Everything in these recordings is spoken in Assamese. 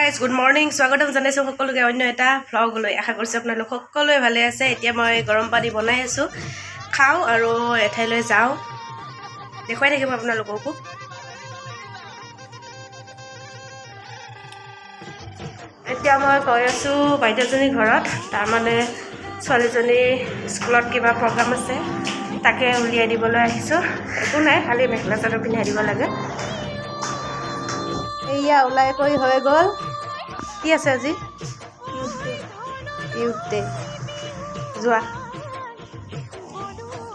গাইজ গুড মৰ্ণিং স্বাগতম জনাইছোঁ সকলোকে অন্য এটা ভ্লগলৈ আশা কৰিছোঁ আপোনালোক সকলোৱে ভালে আছে এতিয়া মই গৰম পানী বনাই আছোঁ খাওঁ আৰু এঠাইলৈ যাওঁ দেখুৱাই থাকিম আপোনালোককো এতিয়া মই গৈ আছোঁ বাইদেউজনীৰ ঘৰত তাৰমানে ছোৱালীজনী স্কুলত কিবা প্ৰগ্ৰাম আছে তাকে উলিয়াই দিবলৈ আহিছোঁ একো নাই খালি মেখেলা চাদৰ পিন্ধাই দিব লাগে এয়া ওলাই কৰি হৈ গ'ল কি আছে আজি ইউতে যোৱা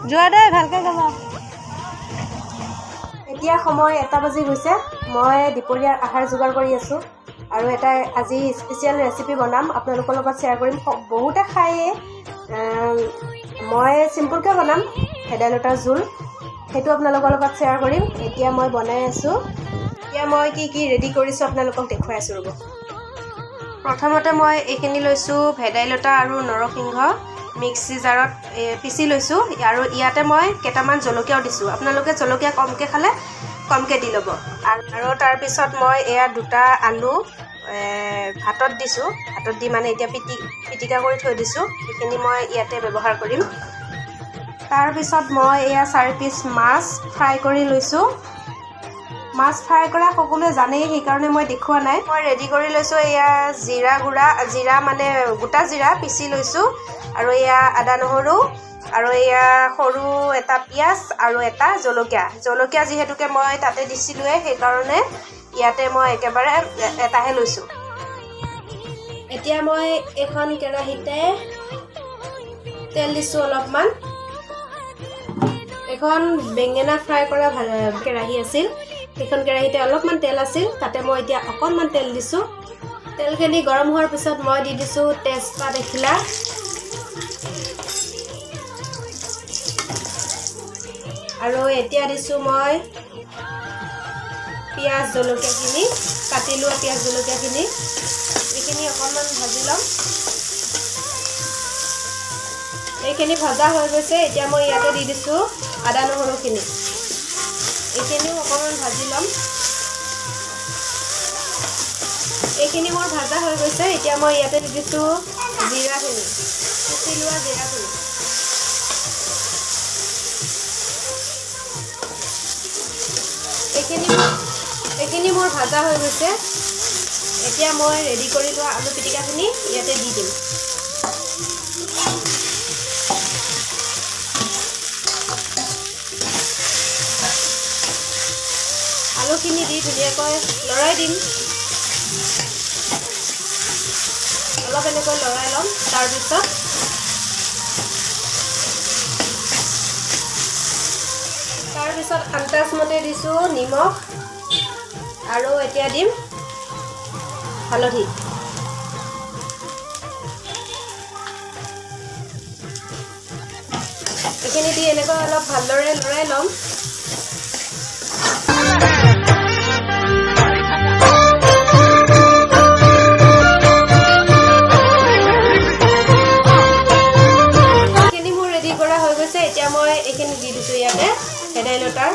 যোৱা দে ভালকৈ যাবা এতিয়া সময় 1 বাজি গৈছে মই দুপৰীয়াৰ আহাৰ যোগাৰ কৰি আছোঁ আৰু এটা আজি স্পেচিয়েল ৰেচিপি বনাম আপোনালোকৰ লগত শ্বেয়াৰ কৰিম বহুতে খায়ে মই চিম্পুলকৈ বনাম ভেদাইলতাৰ জোল সেইটো আপোনালোকৰ লগত শ্বেয়াৰ কৰিম এতিয়া মই বনাই আছোঁ এতিয়া মই কি ৰেডি কৰিছোঁ আপোনালোকক দেখুৱাই আছোঁ ৰ'ব প্ৰথমতে মই এইখিনি লৈছোঁ ভেদাইলতা আৰু নৰসিংহ মিক্সি জাৰত পিচি লৈছোঁ আৰু ইয়াতে মই কেইটামান জলকীয়াও দিছোঁ আপোনালোকে জলকীয়া কমকৈ খালে কমকৈ দি ল'ব আৰু তাৰপিছত মই এয়া 2টা আলু ভাতত দিছোঁ ভাতত দি মানে এতিয়া পিটিকা কৰি থৈ দিছোঁ সেইখিনি মই ইয়াতে ব্যৱহাৰ কৰিম তাৰপিছত মই এয়া 4 পিচ মাছ ফ্ৰাই কৰি লৈছোঁ মাছ ফ্ৰাই কৰা সকলোৱে জানেই সেইকাৰণে মই দেখুওৱা নাই মই ৰেডি কৰি লৈছোঁ এয়া জিৰা মানে গোটা জিৰা পিচি লৈছোঁ আৰু এয়া আদা নহৰু আৰু এয়া সৰু এটা পিঁয়াজ আৰু এটা জলকীয়া যিহেতুকে মই তাতে দিছিলোঁৱে সেইকাৰণে ইয়াতে মই একেবাৰে এটাহে লৈছোঁ এতিয়া মই এখন কেৰাহীতে তেল দিছোঁ অলপমান এখন বেঙেনা ফ্ৰাই কৰা কেৰাহী আছিল সেইখন কেৰাহীতে অলপমান তেল আছিল তাতে মই এতিয়া অকণমান তেল দিছোঁ তেলখিনি গৰম হোৱাৰ পিছত মই দি দিছোঁ তেজপাত এখিলা আৰু এতিয়া দিছোঁ মই পিঁয়াজ জলকীয়াখিনি কাটি লোৱা পিঁয়াজ জলকীয়াখিনি এইখিনি অকণমান ভাজি ল'ম এইখিনি ভজা হৈ গৈছে এতিয়া মই ইয়াতে দি দিছোঁ আদা নহৰুখিনি এইখিনিও অকণমান ভাজি ল'ম এইখিনি মোৰ ভাজা হৈ গৈছে এতিয়া মই ইয়াতে দি দিছোঁ জিৰাখিনি পিচি লোৱা জিৰাখিনি এইখিনি মোৰ ভাজা হৈ গৈছে এতিয়া মই ৰেডি কৰি লোৱা আলু পিটিকাখিনি ইয়াতে দি দিম আলুখিনি দি ধুনীয়াকৈ লৰাই দিম অলপ এনেকৈ লৰাই ল'ম তাৰপিছত আন্দাজমতে দিছোঁ নিমখ আৰু এতিয়া দিম হালধি এইখিনি দি এনেকৈ অলপ ভালদৰে লৰাই ল'ম এইখিনি মোৰ ৰেডি কৰা হৈ গৈছে এতিয়া মই এইখিনি দি দিছোঁ ইয়াতে ভেদাইলতাৰ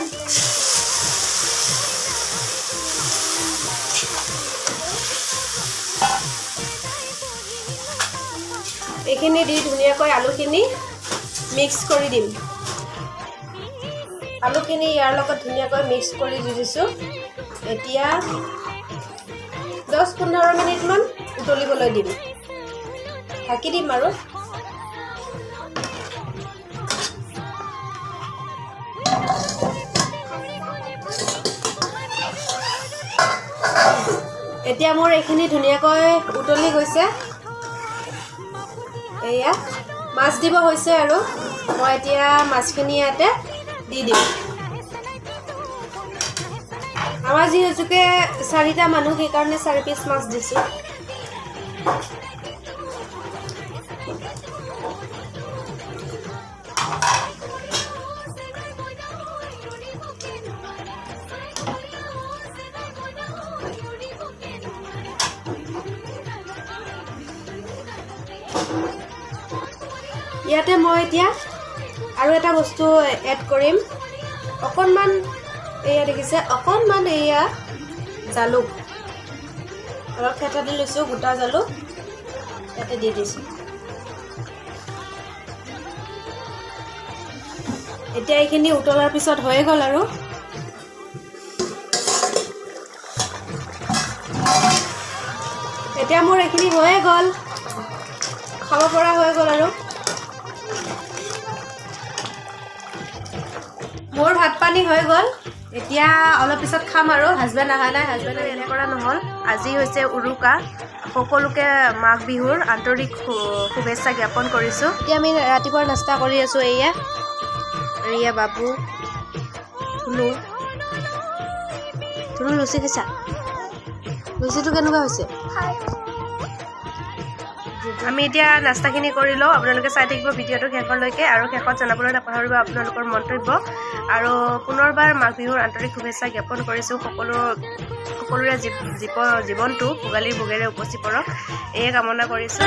এইখিনি দি ধুনীয়াকৈ আলুখিনি মিক্স কৰি দিম আলুখিনি ইয়াৰ লগত ধুনীয়াকৈ মিক্স কৰি দি দিছোঁ এতিয়া 10-15 মিনিটমান উতলিবলৈ দিম ঢাকি দিম আৰু এতিয়া মোৰ এইখিনি ধুনীয়াকৈ উতলি গৈছে এয়া মাছ দিব হৈছে আৰু মই এতিয়া মাছখিনি ইয়াতে দি দিম আমাৰ যিহেতুকে 4টা মানুহ সেইকাৰণে 4 পিচ মাছ দিছোঁ ইয়াতে মই এতিয়া আৰু এটা বস্তু এড কৰিম অকণমান এয়া দেখিছে অকণমান এয়া জালুক অলপ থেতালি লৈছোঁ, গোটা জালুক ইয়াতে দি দিছোঁ। এতিয়া এইখিনি উতলাৰ পিছত হৈ গ'ল আৰু এতিয়া মোৰ এইখিনি হৈয়ে গ'ল, খাব পৰা হৈ গ'ল আৰু মোৰ ভাত পানী হৈ গ'ল। এতিয়া অলপ পিছত খাম আৰু হাজবেণ্ড অহা নাই, হাজবেণ্ডে এনে কৰা নহ'ল। আজি হৈছে উৰুকা, সকলোকে মাঘ বিহুৰ আন্তৰিক শুভেচ্ছা জ্ঞাপন কৰিছোঁ। এতিয়া আমি ৰাতিপুৱাৰ নাস্তা কৰি আছোঁ। এয়া বাবু, ধুনু লুচি খাইছা? লুচিটো কেনেকুৱা হৈছে? আমি এতিয়া নাস্তাখিনি কৰি লওঁ, আপোনালোকে চাই থাকিব ভিডিঅ'টো শেষলৈকে, আৰু শেষত জনাবলৈ নাপাহৰিব আপোনালোকৰ মন্তব্য। আৰু পুনৰবাৰ মাঘ বিহুৰ আন্তৰিক শুভেচ্ছা জ্ঞাপন কৰিছোঁ। সকলোৰে জীৱনটো ভোগালীৰ ভোগেৰে উপচি পৰক, এয়ে কামনা কৰিছোঁ।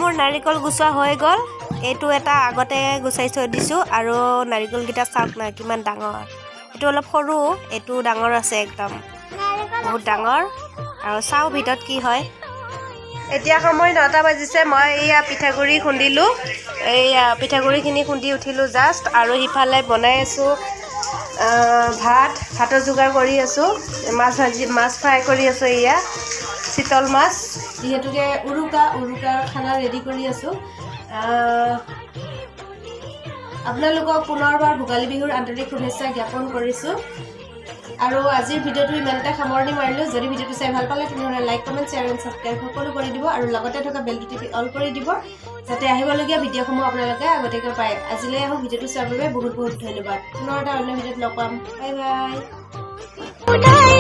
মোৰ নাৰিকল গুচোৱা হৈ গ'ল। এইটো এটা আগতে গুচাই থৈ দিছোঁ, আৰু নাৰিকলকেইটা চাওক না কিমান ডাঙৰ। এইটো অলপ সৰু, এইটো ডাঙৰ আছে, একদম বহুত ডাঙৰ। আৰু চাওঁ ভিতৰত কি হয়। এতিয়া সময় 9টা বাজিছে। মই এয়া পিঠাগুড়ি খুন্দিলোঁ, পিঠাগুড়িখিনি খুন্দি উঠিলোঁ জাষ্ট, আৰু সিফালে বনাই আছোঁ ভাতৰ যোগাৰ কৰি আছোঁ। মাছ ফ্ৰাই কৰি আছোঁ, এয়া চিতল মাছ, যিহেতুকে উৰুকাৰ খানা ৰেডি কৰি আছোঁ। আপোনালোকক পুনৰবাৰ ভোগালী বিহুৰ আন্তৰিক শুভেচ্ছা জ্ঞাপন কৰিছোঁ। আৰু আজিৰ ভিডিঅ'টো ইমানতে সামৰণি মাৰিলোঁ। যদি ভিডিঅ'টো চাই ভাল পালে তেনেহ'লে like, comment, share and subscribe সকলো কৰি দিব, আৰু লগতে থকা বেলটো টিপি অল কৰি দিব, যাতে আহিবলগীয়া ভিডিঅ'সমূহ আপোনালোকে আগতীয়াকৈ পায়। আজিলৈ আহোঁ, ভিডিঅ'টো চোৱাৰ বাবে বহুত বহুত ধন্যবাদ। পুনৰ এটা অন্য ভিডিঅ'ত লগ পাম। Bye bye.